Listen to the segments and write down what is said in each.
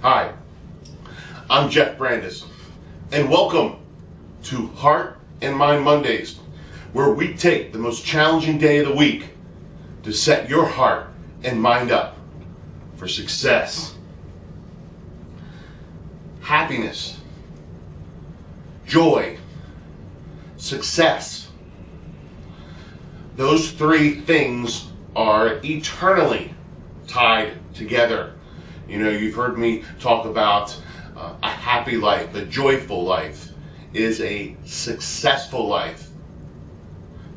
Hi, I'm Jeff Brandis, and welcome to Heart and Mind Mondays, where we take the most challenging day of the week to set your heart and mind up for success, happiness, joy, success. Those three things are eternally tied together. You know, you've heard me talk about a happy life, a joyful life is a successful life.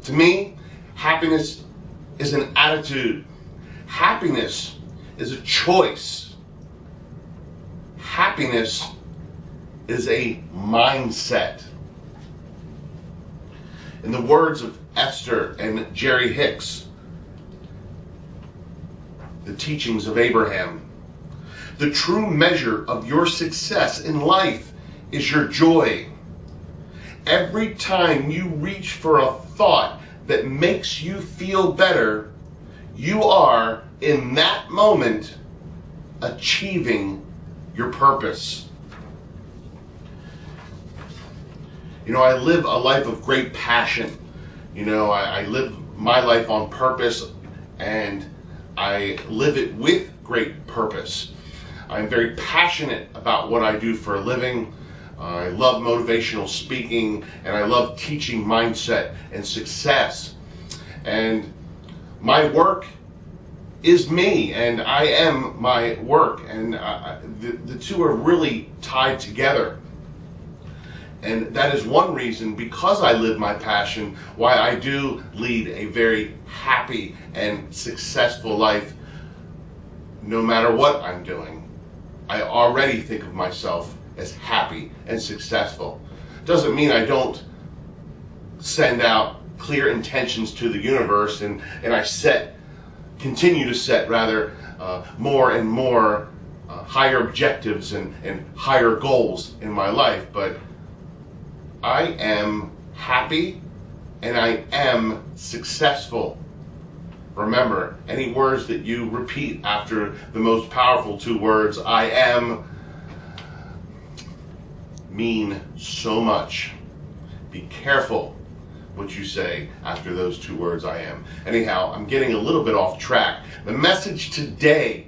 To me, happiness is an attitude. Happiness is a choice. Happiness is a mindset. In the words of Esther and Jerry Hicks, the teachings of Abraham, the true measure of your success in life is your joy. Every time you reach for a thought that makes you feel better, you are, in that moment, achieving your purpose. You know, I live a life of great passion. You know, I live my life on purpose, and I live it with great purpose. I'm very passionate about what I do for a living. I love motivational speaking, and I love teaching mindset and success. And my work is me, and I am my work, and the two are really tied together. And that is one reason, because I live my passion, why I do lead a very happy and successful life no matter what I'm doing. I already think of myself as happy and successful. Doesn't mean I don't send out clear intentions to the universe and I continue to set more and more higher objectives and higher goals in my life, but I am happy and I am successful. Remember, any words that you repeat after the most powerful two words, I am, mean so much. Be careful what you say after those two words, I am. Anyhow, I'm getting a little bit off track. The message today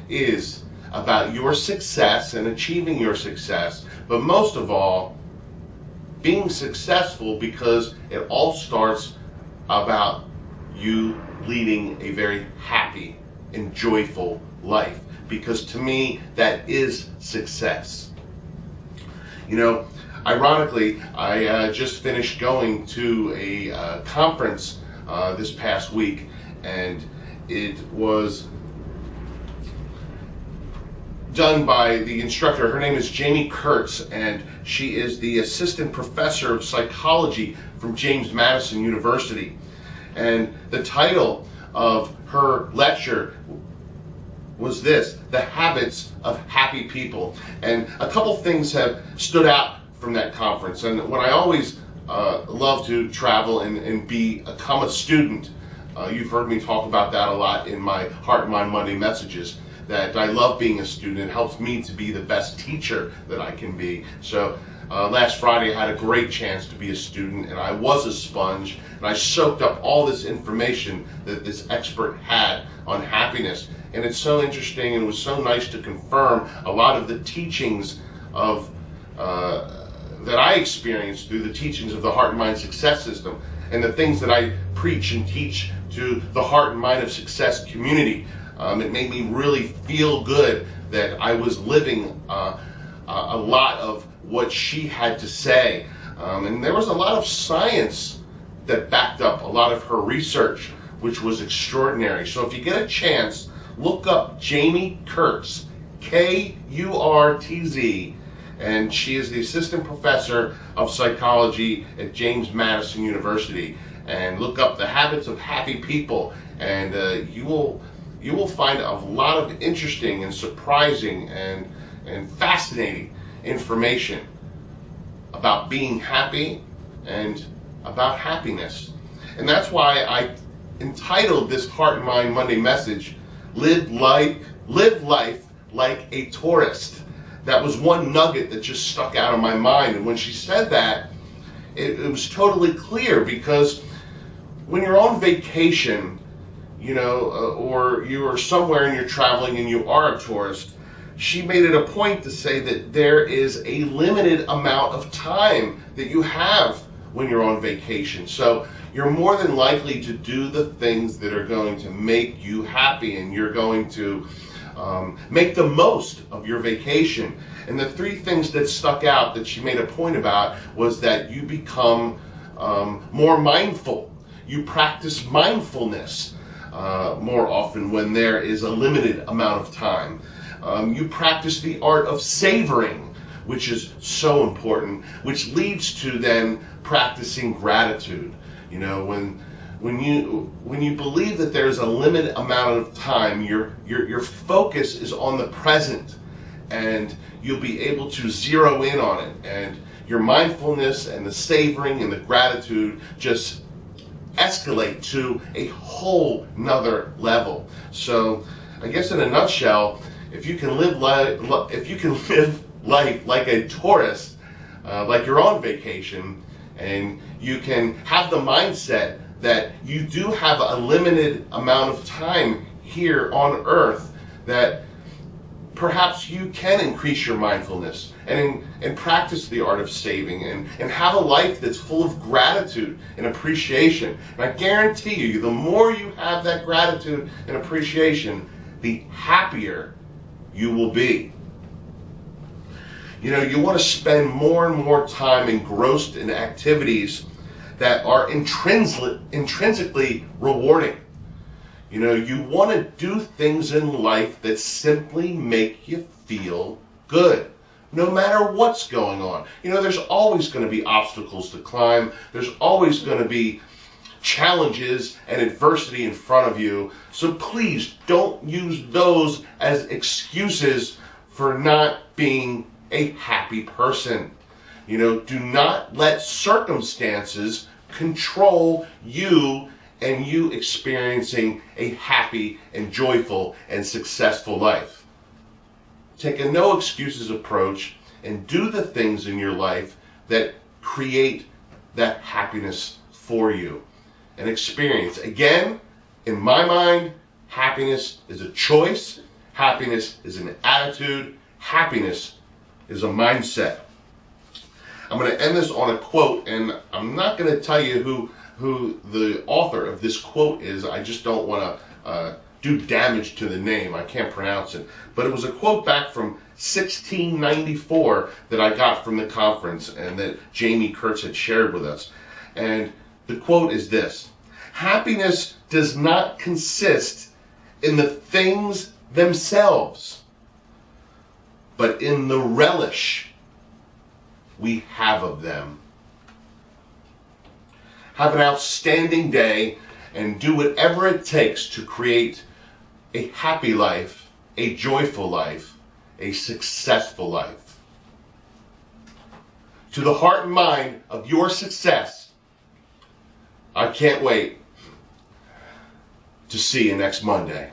is about your success and achieving your success, but most of all, being successful, because it all starts about you leading a very happy and joyful life, because to me that is success. You know, ironically, I just finished going to a conference this past week, and it was done by the instructor. Her name is Jamie Kurtz, and she is the assistant professor of psychology from James Madison University. And the title of her lecture was this: The Habits of Happy People. And a couple things have stood out from that conference. And when I always love to travel and become a student, you've heard me talk about that a lot in my Heart and Mind Monday messages, that I love being a student. It helps me to be the best teacher that I can be. So last Friday I had a great chance to be a student, and I was a sponge, and I soaked up all this information that this expert had on happiness. And it's so interesting, and it was so nice to confirm a lot of the teachings of that I experienced through the teachings of the Heart and Mind Success System, and the things that I preach and teach to the Heart and Mind of Success community. It made me really feel good that I was living a lot of what she had to say. And there was a lot of science that backed up a lot of her research, which was extraordinary. So if you get a chance, look up Jamie Kurtz, Kurtz, and she is the assistant professor of psychology at James Madison University. And look up The Habits of Happy People, and you will find a lot of interesting and surprising and fascinating information about being happy and about happiness. And that's why I entitled this Heart and Mind Monday message, Live Life like a tourist. That was one nugget that just stuck out of my mind. And when she said that, it was totally clear, because when you're on vacation, or you are somewhere and you're traveling and you are a tourist, she made it a point to say that there is a limited amount of time that you have when you're on vacation. So you're more than likely to do the things that are going to make you happy, and you're going to make the most of your vacation. And the three things that stuck out that she made a point about was that you become more mindful. You practice mindfulness more often when there is a limited amount of time. You practice the art of savoring, which is so important, which leads to then practicing gratitude. When you believe that there's a limited amount of time, your focus is on the present, and you'll be able to zero in on it, and your mindfulness and the savoring and the gratitude just escalate to a whole nother level. So I guess in a nutshell, if you can live life like a tourist, like you're on vacation, and you can have the mindset that you do have a limited amount of time here on earth, that perhaps you can increase your mindfulness and practice the art of saving, and have a life that's full of gratitude and appreciation. And I guarantee you, the more you have that gratitude and appreciation, the happier you will be. You want to spend more and more time engrossed in activities that are intrinsically rewarding. You want to do things in life that simply make you feel good, no matter what's going on. There's always going to be obstacles to climb. There's always going to be challenges and adversity in front of you. So please don't use those as excuses for not being a happy person. Do not let circumstances control you and you experiencing a happy and joyful and successful life. Take a no excuses approach and do the things in your life that create that happiness for you and experience. Again, in my mind, happiness is a choice. Happiness is an attitude. Happiness is a mindset. I'm going to end this on a quote, and I'm not going to tell you who the author of this quote is. I just don't want to do damage to the name. I can't pronounce it. But it was a quote back from 1694 that I got from the conference and that Jamie Kurtz had shared with us. And the quote is this: happiness does not consist in the things themselves, but in the relish we have of them. Have an outstanding day and do whatever it takes to create a happy life, a joyful life, a successful life. To the heart and mind of your success, I can't wait to see you next Monday.